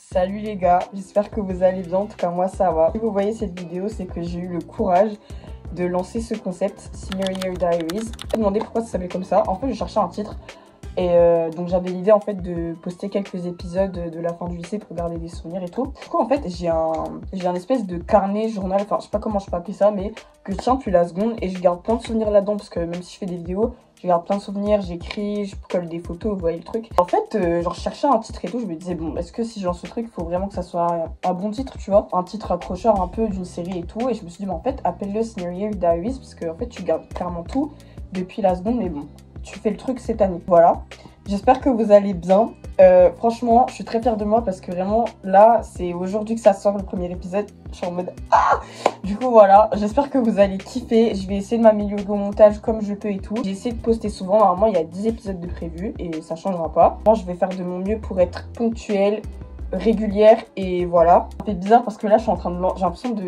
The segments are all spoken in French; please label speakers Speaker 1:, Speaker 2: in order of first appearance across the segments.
Speaker 1: Salut les gars, j'espère que vous allez bien, en tout cas moi ça va. Si vous voyez cette vidéo, c'est que j'ai eu le courage de lancer ce concept, Senior Year Diaries. Je me suis demandé pourquoi ça s'appelait comme ça. En fait, je cherchais un titre et donc j'avais l'idée en fait de poster quelques épisodes de la fin du lycée pour garder des souvenirs et tout. Du coup en fait j'ai un espèce de carnet journal, enfin je sais pas comment je peux appeler ça, mais que je tiens depuis la seconde et je garde plein de souvenirs là-dedans parce que même si je fais des vidéos, je garde plein de souvenirs, j'écris, je colle des photos, vous voyez le truc. En fait, genre je cherchais un titre et tout, je me disais bon, est-ce que si je lance ce truc, il faut vraiment que ça soit un bon titre, tu vois, un titre accrocheur un peu d'une série et tout. Et je me suis dit, mais en fait, appelle-le Senior Year Diaries parce que en fait, tu gardes clairement tout depuis la seconde, mais bon, tu fais le truc cette année. Voilà. J'espère que vous allez bien. Franchement, je suis très fière de moi parce que vraiment, là, c'est aujourd'hui que ça sort le premier épisode. Je suis en mode ah! Du coup, voilà. J'espère que vous allez kiffer. Je vais essayer de m'améliorer au montage comme je peux et tout. J'ai essayé de poster souvent. Normalement, il y a 10 épisodes de prévus et ça changera pas. Moi, je vais faire de mon mieux pour être ponctuelle, régulière et voilà. Ça fait bizarre parce que là, je suis en train de... J'ai l'impression de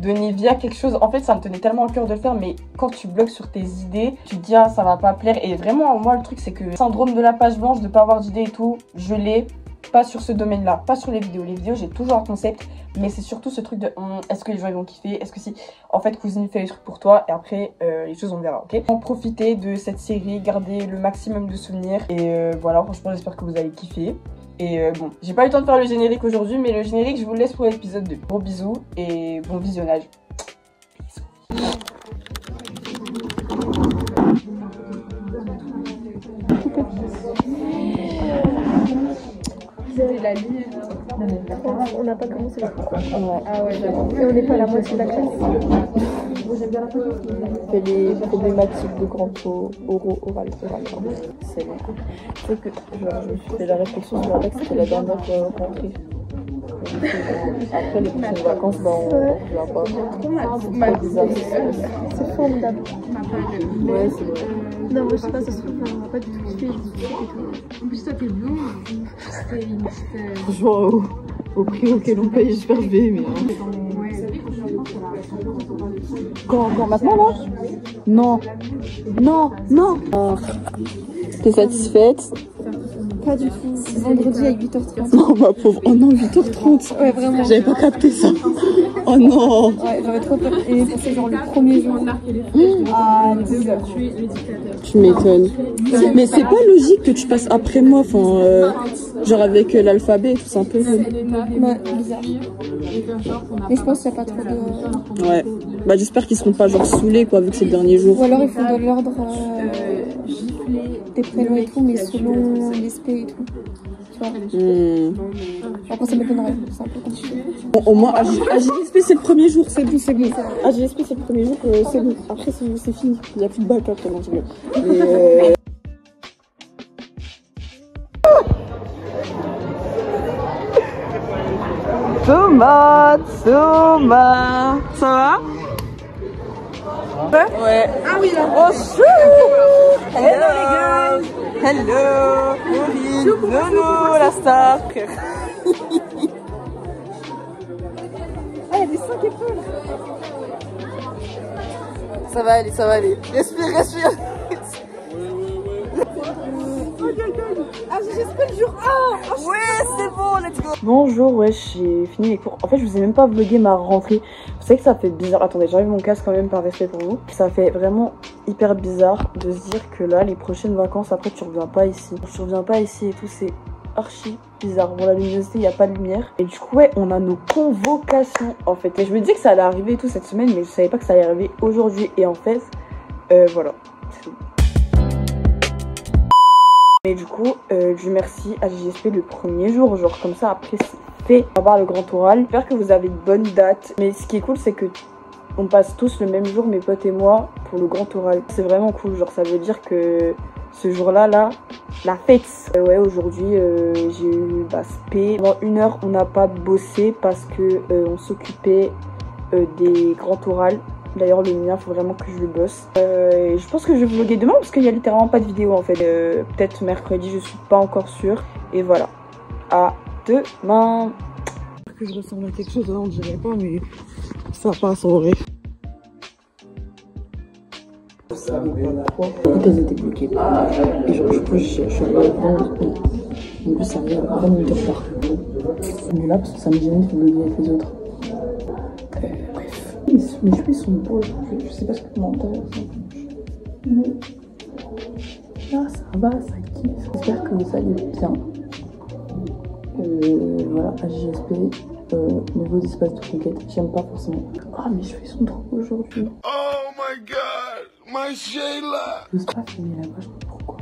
Speaker 1: donner vie à quelque chose. En fait, ça me tenait tellement à cœur de le faire, mais quand tu bloques sur tes idées, tu te dis ah ça va pas plaire. Et vraiment, moi le truc c'est que le syndrome de la page blanche, de pas avoir d'idées et tout, je l'ai pas sur ce domaine-là, pas sur les vidéos. Les vidéos, j'ai toujours un concept, mais c'est surtout ce truc de est-ce que les gens ils vont kiffer, est-ce que si en fait cousine fait les trucs pour toi et après les choses on verra, ok. En profiter de cette série, garder le maximum de souvenirs et voilà, franchement j'espère que vous allez kiffer. Et bon, j'ai pas eu le temps de faire le générique aujourd'hui, mais le générique, je vous le laisse pour l'épisode 2. Gros bisous et bon visionnage. Bisous.
Speaker 2: C'était la ligne. On n'a pas commencé là. Ouais. Ah ouais, j'avoue. Et on n'est pas à la moitié de la classe.
Speaker 1: C'est les problématiques de grand oral. C'est bon. C'est que je me suis fait la réflexion sur la que c'était la dernière rentrée. Après les prochaines vacances, bah, on ne va pas.
Speaker 2: C'est formidable.
Speaker 1: Ouais, c'est vrai.
Speaker 2: Non, moi je sais pas, ça se trouve, on va pas du tout kiffer.
Speaker 3: En plus, toi t'es blond.
Speaker 1: Franchement, au prix auquel on paye, j'espère que je vais aimer. Quand maintenant là? Non. T'es satisfaite?
Speaker 2: Pas du tout. Vendredi à 8h30.
Speaker 1: Non, ma pauvre. Oh non, 8h30.
Speaker 2: Ouais, vraiment.
Speaker 1: J'avais pas capté ça. Oh non.
Speaker 2: Ouais, j'avais trop peur. Et c'est genre le premier jour à 10h.
Speaker 1: Tu m'étonnes. Mais c'est pas logique que tu passes après moi, enfin, genre avec l'alphabet et tout, c'est un peu...
Speaker 2: Ouais, bizarre. Et je pense qu'il n'y a pas trop de...
Speaker 1: Ouais. Bah j'espère qu'ils seront pas genre saoulés quoi, vu que c'est le dernier jour.
Speaker 2: Ou alors ils font de l'ordre des prénoms et tout, mais selon l'esprit et tout. Tu vois. Après ça m'étonnerait, c'est un peu compliqué.
Speaker 1: Bon, au moins AGSP c'est le premier jour, c'est bon. AGSP c'est le premier jour, c'est bon. Après c'est fini, il n'y a plus de bac après, non, je veux. Thomas, ça va? Ouais. Ah oui là. Oh chou. Hello les gars. Hello. Nono la star.
Speaker 2: Ah, il y a des 5 épaules.
Speaker 1: Ça va aller. Respire.
Speaker 2: Ah, j'espère le jour 1.
Speaker 1: Ouais, c'est bon, let's go. Bonjour, ouais, j'ai fini les cours. En fait, je vous ai même pas vlogué ma rentrée. Vous savez que ça fait bizarre. Attendez, j'enlève mon casque quand même par respect pour vous. Ça fait vraiment hyper bizarre de se dire que là, les prochaines vacances, après, tu reviens pas ici. Tu reviens pas ici et tout, c'est archi bizarre. Bon, la luminosité, il n'y a pas de lumière. Et du coup, ouais, on a nos convocations, en fait. Et je me disais que ça allait arriver et tout cette semaine, mais je savais pas que ça allait arriver aujourd'hui. Et en fait, voilà. Et du coup, Dieu merci à JSP le premier jour, genre comme ça après c'est fait. On va voir le grand oral. J'espère que vous avez de bonnes dates. Mais ce qui est cool, c'est que on passe tous le même jour, mes potes et moi, pour le grand oral. C'est vraiment cool, genre ça veut dire que ce jour-là, la fête. Ouais, aujourd'hui, j'ai eu spé. Pendant 1 heure, on n'a pas bossé parce que on s'occupait des grands orals. D'ailleurs le mien, faut vraiment que je le bosse. Je pense que je vais vlogger demain parce qu'il y a littéralement pas de vidéo en fait. Peut-être mercredi, je suis pas encore sûre. Et voilà. À demain. Que je ressemble à quelque chose, on dirait pas, mais ça passe en vrai. Je savais pas pourquoi. Elles étaient bloquées. Et genre, je suis allée à la grande. En plus, ça arrive à 20 minutes de retard. Mais là, parce que ça me gêne de vlogger avec les autres. Bref. Mes cheveux ils sont beaux. Je sais pas ce que m'entends. Mais là, ça va, ça kiffe. J'espère que vous allez bien. Voilà, AJSP, nouveau espace de conquête. J'aime pas forcément. Ah, mes cheveux sont trop beaux aujourd'hui.
Speaker 4: Oh my god, my Shayla!
Speaker 1: Je n'ose pas filmer là-bas, je sais pas pourquoi.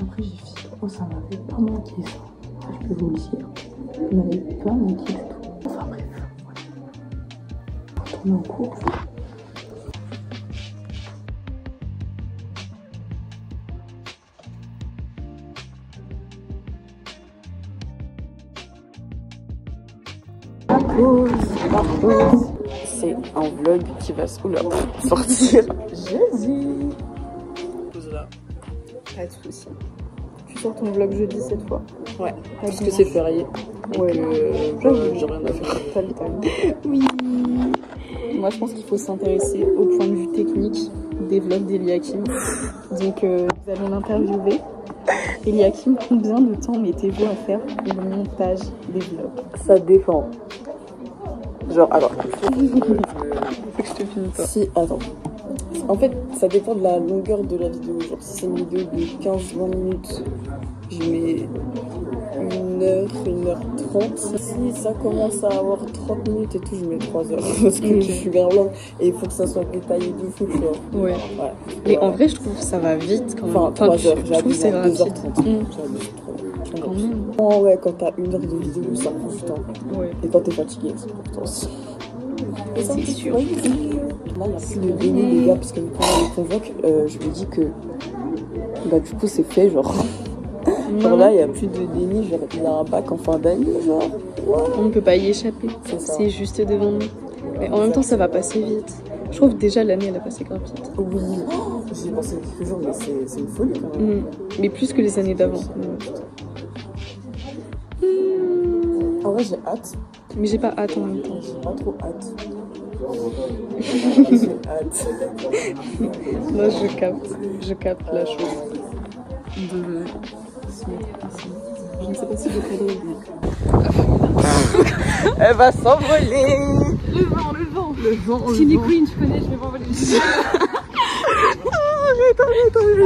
Speaker 1: Après, j'ai filmé. Oh, ça m'avait pas manqué ça. Je peux vous le dire. Il m'avait pas manqué du tout. Enfin bref, voilà. Retourner en cours. C'est un vlog qui va sortir. Jésus. Là.
Speaker 2: Pas de soucis. Tu sors ton vlog jeudi cette fois.
Speaker 1: Ouais, parce que c'est férié. Ouais, j'ai rien à faire.
Speaker 2: T'as le temps. Oui. Moi je pense qu'il faut s'intéresser au point de vue technique des vlogs d'Eliakim. Donc nous allons l'interviewer. Eliakim, combien de temps mettez-vous à faire le montage des vlogs?
Speaker 1: Ça dépend. Genre, alors.
Speaker 2: Faut que je te filme pas.
Speaker 1: Si, attends. En fait, ça dépend de la longueur de la vidéo. Genre, si c'est une vidéo de 15-20 minutes, je mets 1h30. Si ça commence à avoir 30 minutes et tout, je mets 3 heures. Parce que je suis bien longue et il faut que ça soit détaillé de fou, tu vois.
Speaker 2: Ouais. Mais en vrai, je trouve que ça va vite quand même.
Speaker 1: Enfin, 3 heures,
Speaker 2: je trouve que c'est rapide.
Speaker 1: 2h30.
Speaker 2: Quand même.
Speaker 1: Oh ouais, quand t'as 1 heure de vidéo, ça prend du temps.
Speaker 2: Ouais.
Speaker 1: Et quand t'es fatigué, c'est important aussi.
Speaker 2: C'est sûr.
Speaker 1: Là, il n'y a plus de déni, les gars, parce que quand on les convoque, je me dis que bah, du coup, c'est fait, genre. Genre là, il n'y a plus de déni, genre, il y a un bac en fin d'année, genre. Ouais.
Speaker 2: On ne peut pas y échapper. C'est juste devant nous. Mais en même temps, ça va passer vite. Je trouve que déjà l'année, elle a passé grave vite.
Speaker 1: Oui, j'y ai pensé quelques jours, mais c'est une folie quand même.
Speaker 2: Mais plus que les années d'avant.
Speaker 1: En vrai, j'ai hâte.
Speaker 2: Mais j'ai pas hâte en même temps.
Speaker 1: J'ai pas trop hâte. J'ai hâte.
Speaker 2: Là, je capte la chose. De se mettre ici. Je ne sais pas si je peux le
Speaker 1: Elle va s'envoler.
Speaker 3: Le vent. Cindy Queen, tu connais, je vais m'envoler.
Speaker 1: Arrête.
Speaker 3: Attends,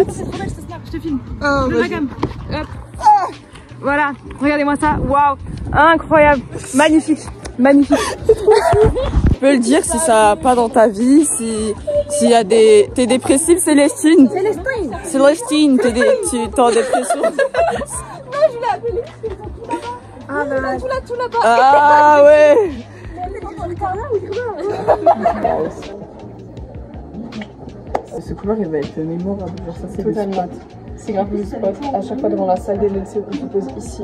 Speaker 3: c'est trop belle, je te snap, je te filme. Le Magam. Hop. Voilà, regardez-moi ça. Waouh, incroyable, magnifique.
Speaker 1: Tu peux le dire si ça va pas dans ta vie, s'il y a des... T'es dépressive, Célestine? Célestine, t'es en dépression.
Speaker 3: Non, je voulais appeler. Ah, bah, je voulais tout là-bas.
Speaker 1: Ah ouais. Ce couloir, il va être mémorable. Genre ça, c'est
Speaker 2: totalement. C'est grave le spot. À chaque fois devant la salle des LC, on se pose ici.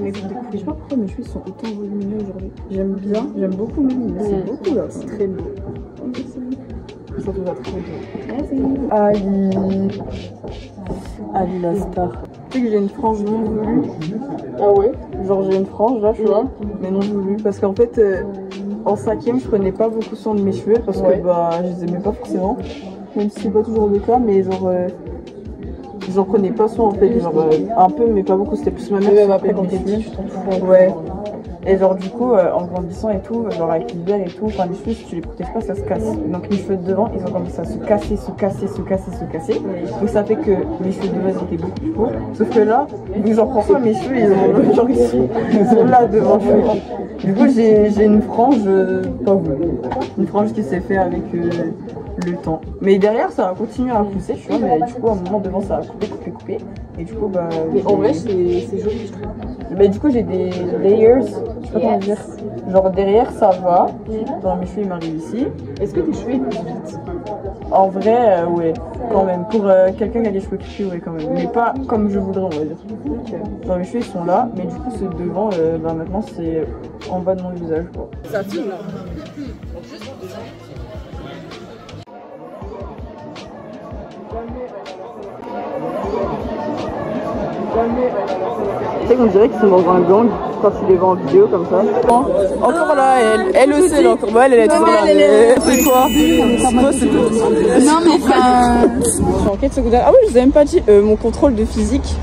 Speaker 2: On écoute des coups.
Speaker 1: Je sais pas pourquoi mes cheveux sont autant volumineux aujourd'hui. J'aime bien, j'aime beaucoup même, mais c'est beaucoup là. C'est très beau. Ça te va très bien. Ali la star. Tu sais que j'ai une frange non voulue.
Speaker 2: Ah ouais?
Speaker 1: Genre j'ai une frange là, tu vois, mais non voulue. Parce qu'en fait, en 5ème, je prenais pas beaucoup soin de mes cheveux parce que bah, je les aimais pas forcément. Même si c'est pas toujours le cas, mais genre... j'en prenais pas soin en fait, genre un peu mais pas beaucoup, c'était plus ma mère.
Speaker 2: Même après quand t'es petit, tu t'en fous.
Speaker 1: Ouais. Et genre du coup, en grandissant et tout, genre avec l'hiver et tout, enfin les cheveux si tu les protèges pas ça se casse. Donc les cheveux de devant ils ont commencé à se casser. Donc ça fait que mes cheveux de base étaient beaucoup plus courts. Sauf que là, vu que j'en prends soin, mes cheveux ils sont là devant. Du coup j'ai une frange pas voulue. Une frange qui s'est fait avec le temps. Mais derrière ça va continuer à pousser, tu vois, mais du coup à un moment devant ça va couper. Et du coup bah...
Speaker 2: Mais en vrai c'est joli je trouve.
Speaker 1: Bah du coup j'ai des layers, je sais pas comment dire. Genre derrière ça va, dans mes cheveux ils m'arrivent ici.
Speaker 2: Est-ce que tes cheveux ils poussent vite?
Speaker 1: En vrai ouais, quand même. Pour quelqu'un qui a des cheveux crépus, ouais quand même. Mais pas comme je voudrais on va dire. Genre mes cheveux ils sont là, mais du coup ceux devant, bah maintenant c'est en bas de mon visage quoi.
Speaker 2: Ça filme là.
Speaker 1: Tu sais qu'on dirait qu'ils sont dans un gang quand tu les vois en vidéo comme ça. Encore là, elle aussi, elle est encore belle, elle est trop là. C'est quoi? Non mais enfin... Je suis en quête secondaire. Ah oui, je vous ai même pas dit mon contrôle de physique.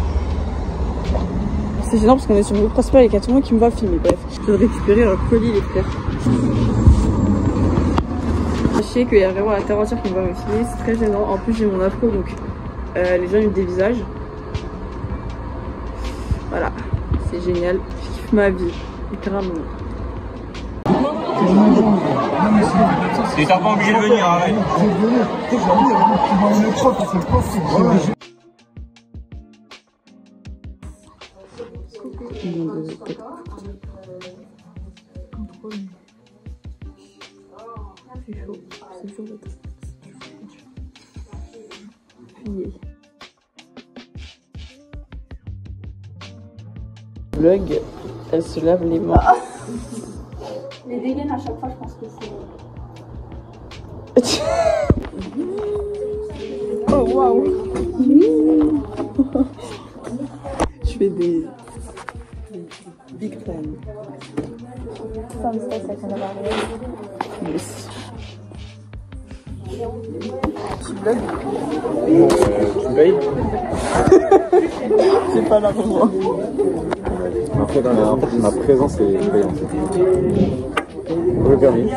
Speaker 2: C'est gênant parce qu'on est sur le groupe principal et qu'il y a tout le monde qui me va filmer. Bref, je vais récupérer un colis les frères. Sachez qu'il y a vraiment la terre entière qui me va me filmer, c'est très gênant. En plus j'ai mon afro donc les gens ils me dévisagent. Voilà, c'est génial, je kiffe ma vie, littéralement.
Speaker 5: Et t'as pas obligé de venir, arrête.
Speaker 2: C'est chaud, c'est chaud d'être. Vlog, elle se lave les mains.
Speaker 3: Les dégaines à chaque fois, je pense que c'est.
Speaker 2: Oh waouh. Je fais des big plans.
Speaker 3: Some space I can have.
Speaker 2: Yes. Tu vlogs?
Speaker 5: Tu payes?
Speaker 2: J'ai pas l'argent.
Speaker 5: Après, ma présence est payante. Le permis.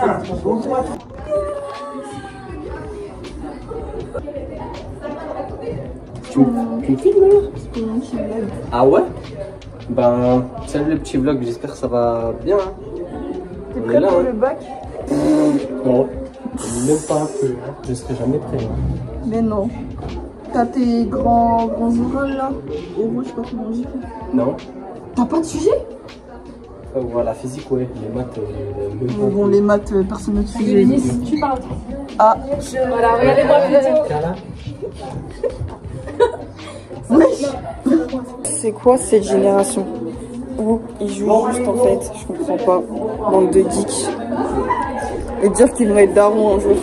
Speaker 2: Tu me filmes d'ailleurs?
Speaker 6: Ah ouais? Ben, salut le petit vlog, j'espère que ça va bien. Hein.
Speaker 2: T'es prêt pour le bac?
Speaker 6: Non, même pas un peu, hein. Je serai jamais prêt. Hein.
Speaker 2: Mais non. T'as tes grands orales là? Et moi je sais pas comment j'ai fait.
Speaker 6: Non?
Speaker 2: T'as pas de sujet?
Speaker 6: Voilà, physique, ouais. Les maths, même pas.
Speaker 2: Bon, les maths, personne ne te sujet.
Speaker 3: Tu parles.
Speaker 2: Ah.
Speaker 3: Voilà, regardez-moi plutôt.
Speaker 2: C'est quoi cette génération où ils jouent juste en fait? Je comprends pas. Bande de geeks. Et dire qu'ils vont être darons un jour.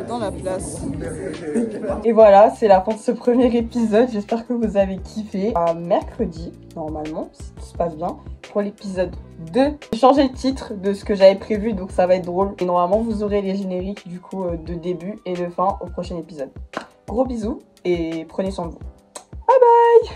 Speaker 2: Dans la place.
Speaker 1: Et voilà, c'est la fin de ce premier épisode. J'espère que vous avez kiffé. À mercredi, normalement, si tout se passe bien, pour l'épisode 2. J'ai changé le titre de ce que j'avais prévu, donc ça va être drôle. Et normalement, vous aurez les génériques du coup de début et de fin au prochain épisode. Gros bisous et prenez soin de vous. Bye bye!